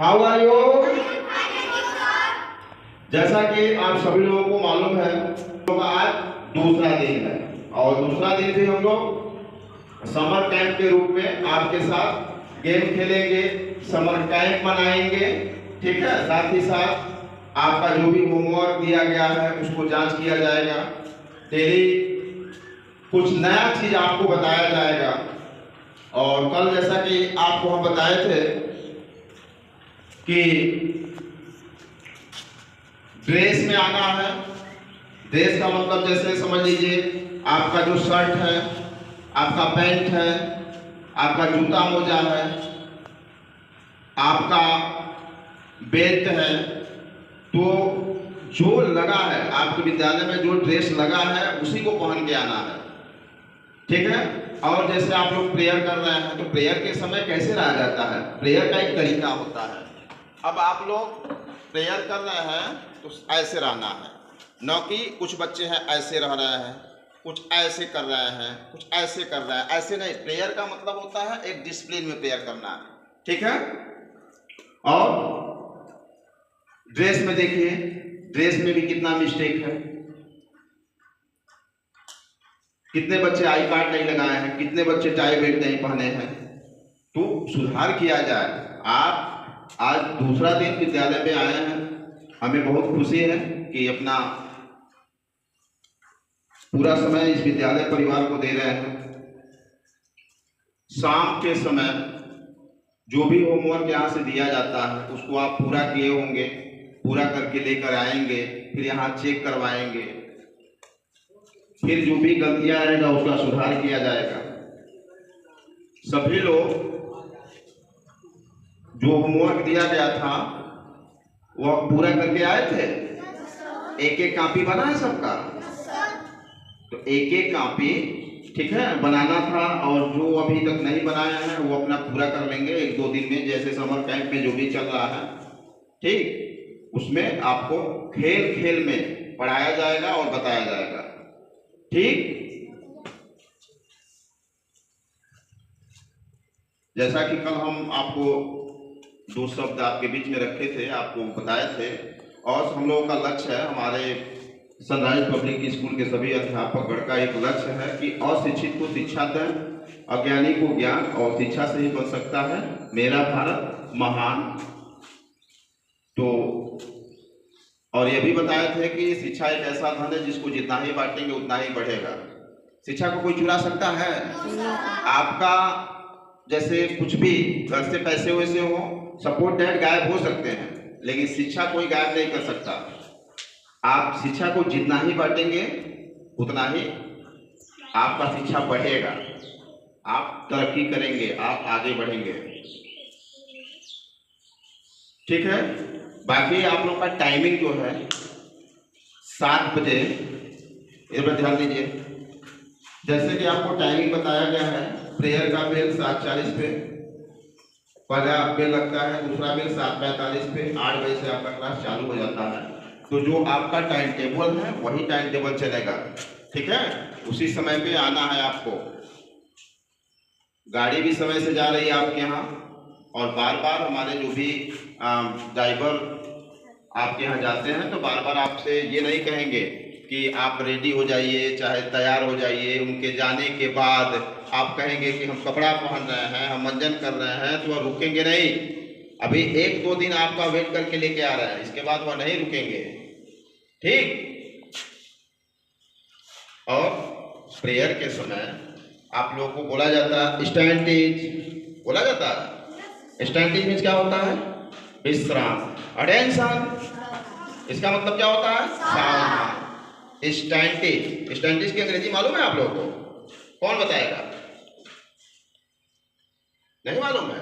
How are you? जैसा कि आप सभी लोगों को मालूम है, तो आज दूसरा दिन है और दूसरा दिन भी हम लोग समर कैंप के रूप में आपके साथ गेम खेलेंगे, समर कैंप मनाएंगे। ठीक है, साथ ही साथ आपका जो भी होमवर्क दिया गया है उसको जांच किया जाएगा। डेली कुछ नया चीज आपको बताया जाएगा। और कल जैसा कि आपको हम बताए थे कि ड्रेस में आना है। ड्रेस का मतलब जैसे समझ लीजिए आपका जो शर्ट है, आपका पैंट है, आपका जूता मोजा है, आपका बेल्ट है, तो जो लगा है आपके विद्यालय में जो ड्रेस लगा है उसी को पहन के आना है। ठीक है। और जैसे आप लोग प्रेयर कर रहे हैं तो प्रेयर के समय कैसे रहा जाता है, प्रेयर का एक तरीका होता है। अब आप लोग प्रेयर कर रहे हैं तो ऐसे रहना है, न कि कुछ बच्चे हैं ऐसे रह रहे हैं, कुछ ऐसे कर रहे हैं, कुछ ऐसे कर रहे हैं। ऐसे नहीं, प्रेयर का मतलब होता है एक डिसिप्लिन में प्रेयर करना है। ठीक है। और ड्रेस में देखिए, ड्रेस में भी कितना मिस्टेक है। कितने बच्चे आई कार्ड नहीं लगाए हैं, कितने बच्चे टाई बेल्ट नहीं पहने हैं, तो सुधार किया जाए। आप आज दूसरा दिन विद्यालय में आए हैं, हमें बहुत खुशी है कि अपना पूरा समय इस विद्यालय परिवार को दे रहे हैं। शाम के समय जो भी होमवर्क यहाँ से दिया जाता है उसको आप पूरा किए होंगे, पूरा करके लेकर आएंगे, फिर यहाँ चेक करवाएंगे, फिर जो भी गलतियां आएगा उसका सुधार किया जाएगा। सभी लोग जो होमवर्क दिया गया था वह पूरा करके आए थे। एक एक कॉपी बना है सबका, तो एक एक कॉपी ठीक है बनाना था। और जो अभी तक नहीं बनाया है वो अपना पूरा कर लेंगे एक दो दिन में। जैसे समर कैंप में जो भी चल रहा है, ठीक, उसमें आपको खेल खेल में पढ़ाया जाएगा और बताया जाएगा। ठीक, जैसा कि कल हम आपको दो शब्द आपके बीच में रखे थे, आपको बताए थे। और हम लोगों का लक्ष्य है, हमारे सनराइज पब्लिक स्कूल के सभी अध्यापकगण का एक लक्ष्य है कि अशिक्षित को शिक्षा दें, अज्ञानी को ज्ञान, और शिक्षा से ही बन सकता है मेरा भारत महान। तो और ये भी बताए थे कि शिक्षा एक ऐसा धन है जिसको जितना ही बांटेंगे उतना ही बढ़ेगा। शिक्षा को कोई चुरा सकता है? आपका जैसे कुछ भी घर से पैसे वैसे हो, सपोर्ट डेट गायब हो सकते हैं, लेकिन शिक्षा कोई गायब नहीं कर सकता। आप शिक्षा को जितना ही बांटेंगे उतना ही आपका शिक्षा बढ़ेगा, आप तरक्की करेंगे, आप आगे बढ़ेंगे। ठीक है। बाकी आप लोग का टाइमिंग जो है 7 बजे, इस पर ध्यान दीजिए। जैसे कि आपको टाइमिंग बताया गया है, प्रेयर का बेल 7:40 पे, पहला बेल लगता है, दूसरा बेल 7:45 पे। 8 बजे से आपका क्लास चालू हो जाता है। तो जो आपका टाइम टेबल है वही टाइम टेबल चलेगा। ठीक है, उसी समय पे आना है आपको। गाड़ी भी समय से जा रही है आपके यहाँ, और बार बार हमारे जो भी ड्राइवर आपके यहाँ जाते हैं तो बार बार आपसे ये नहीं कहेंगे कि आप रेडी हो जाइए, चाहे तैयार हो जाइए। उनके जाने के बाद आप कहेंगे कि हम कपड़ा पहन रहे हैं, हम मंजन कर रहे हैं, तो वह रुकेंगे नहीं। अभी 1-2 दिन आपका वेट करके लेके आ रहा है, इसके बाद वह नहीं रुकेंगे। ठीक। और प्रेयर के समय आप लोगों को बोला जाता है स्टैंडिज, बोला जाता है। स्टैंडिज मीन्स क्या होता है? विश्राम, अटेंशन। इसका मतलब क्या होता है? सावधान। स्टैंडिज, स्टैंडिज की अंग्रेजी मालूम है आप लोगों को? कौन बताएगा? नहीं मालूम है?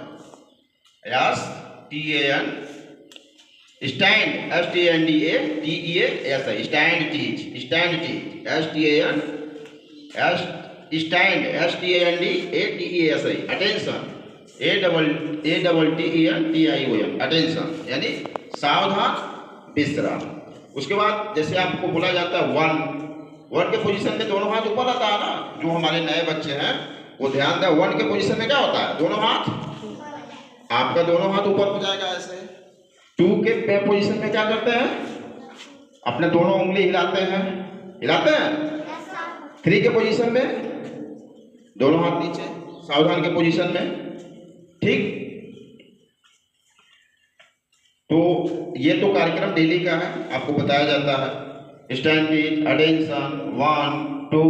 Yes, TAN, stand, STANDA, stand टीज, स्टैंड टीज, STAN, stand, STANDATEASI, attention, ATTENTION, attention यानी सावधान, विश्राम। उसके बाद जैसे आपको बोला जाता है वन के पोजीशन में दोनों हाथ ऊपर आता है ना। जो हमारे नए बच्चे हैं वो ध्यान दें, वन के पोजीशन में क्या होता है? दोनों हाथ आपका दोनों हाथ ऊपर हो जाएगा ऐसे। 2 के पोजीशन में क्या करते हैं, अपने दोनों उंगली हिलाते हैं, हिलाते हैं। 3 के पोजीशन में दोनों हाथ नीचे सावधान के पोजीशन में, ठीक। तो ये तो कार्यक्रम डेली का है, आपको बताया जाता है। Standing, attention, 1 2,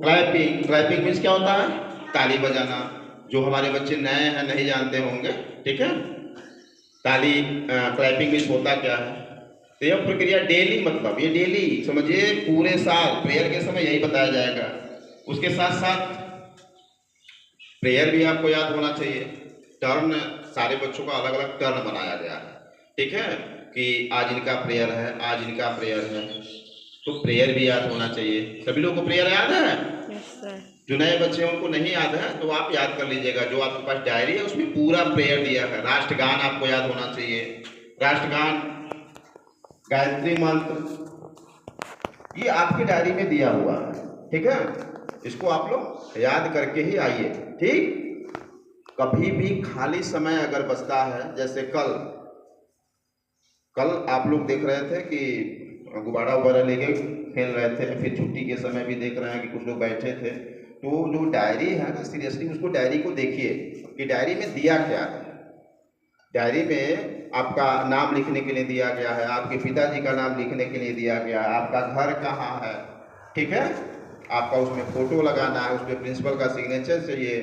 clapping. Clapping means क्या होता है, ताली बजाना। जो हमारे बच्चे नए हैं नहीं जानते होंगे, ठीक है, ताली क्लैपिंग मीन्स होता क्या है। तो यह प्रक्रिया डेली, मतलब ये डेली समझिए पूरे साल प्रेयर के समय यही बताया जाएगा। उसके साथ साथ प्रेयर भी आपको याद होना चाहिए। टर्न, सारे बच्चों का अलग अलग टर्न बनाया गया है, ठीक है, कि आज इनका प्रेयर है, आज इनका प्रेयर है, तो प्रेयर भी याद होना चाहिए। सभी लोगों को प्रेयर याद है? Yes sir. जो नए बच्चे हैं उनको नहीं याद है तो आप याद कर लीजिएगा। जो आपके पास डायरी है उसमें पूरा प्रेयर दिया है। राष्ट्रगान आपको याद होना चाहिए, राष्ट्रगान, गायत्री मंत्र, ये आपकी डायरी में दिया हुआ है, ठीक है। इसको आप लोग याद करके ही आइए, ठीक। कभी भी खाली समय अगर बचता है, जैसे कल आप लोग देख रहे थे कि गुब्बारा वगैरह लेके खेल रहे थे, फिर छुट्टी के समय भी देख रहे हैं कि कुछ लोग बैठे थे। तो जो डायरी है ना, सीरियसली उसको डायरी को देखिए कि डायरी में दिया क्या है। डायरी में आपका नाम लिखने के लिए दिया गया है, आपके पिताजी का नाम लिखने के लिए दिया गया है, आपका घर कहाँ है, ठीक है, आपका उसमें फोटो लगाना है, उसमें प्रिंसिपल का सिग्नेचर चाहिए।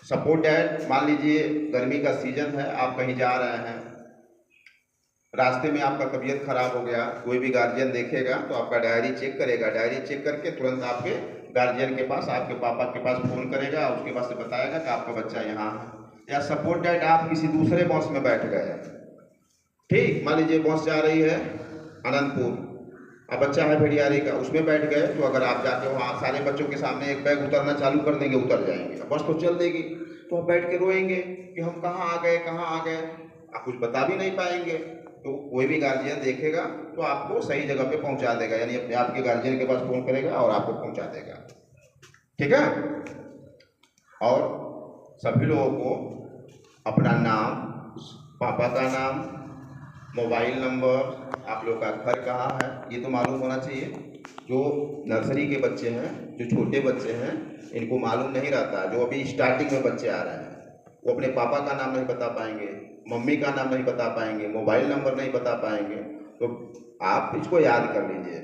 सपोर्ट डैट, मान लीजिए गर्मी का सीजन है, आप कहीं जा रहे हैं, रास्ते में आपका तबीयत खराब हो गया, कोई भी गार्जियन देखेगा तो आपका डायरी चेक करेगा। डायरी चेक करके तुरंत आपके गार्जियन के पास, आपके पापा के पास फ़ोन करेगा, उसके पास से बताएगा कि आपका बच्चा यहाँ है। या सपोर्ट डैट, आप किसी दूसरे बस में बैठ गए, ठीक, मान लीजिए बस जा रही है अनंतपुर, अब बच्चा है भेड़ियारी का, उसमें बैठ गए, तो अगर आप जाके वहाँ सारे बच्चों के सामने एक बैग उतरना चालू कर देंगे, उतर जाएंगे, बस तो चल देगी, तो आप बैठ के रोएंगे कि हम कहाँ आ गए, कहाँ आ गए, आप कुछ बता भी नहीं पाएंगे। तो कोई भी गार्जियन देखेगा तो आपको सही जगह पे पहुंचा देगा, यानी अपने आपके गार्जियन के पास फ़ोन करेगा और आपको पहुंचा देगा, ठीक है। और सभी लोगों को अपना नाम, पापा का नाम, मोबाइल नंबर, आप लोग का घर कहाँ है, ये तो मालूम होना चाहिए। जो नर्सरी के बच्चे हैं, जो छोटे बच्चे हैं, इनको मालूम नहीं रहता। जो अभी स्टार्टिंग में बच्चे आ रहे हैं वो अपने पापा का नाम नहीं बता पाएंगे, मम्मी का नाम नहीं बता पाएंगे, मोबाइल नंबर नहीं बता पाएंगे। तो आप इसको याद कर लीजिए।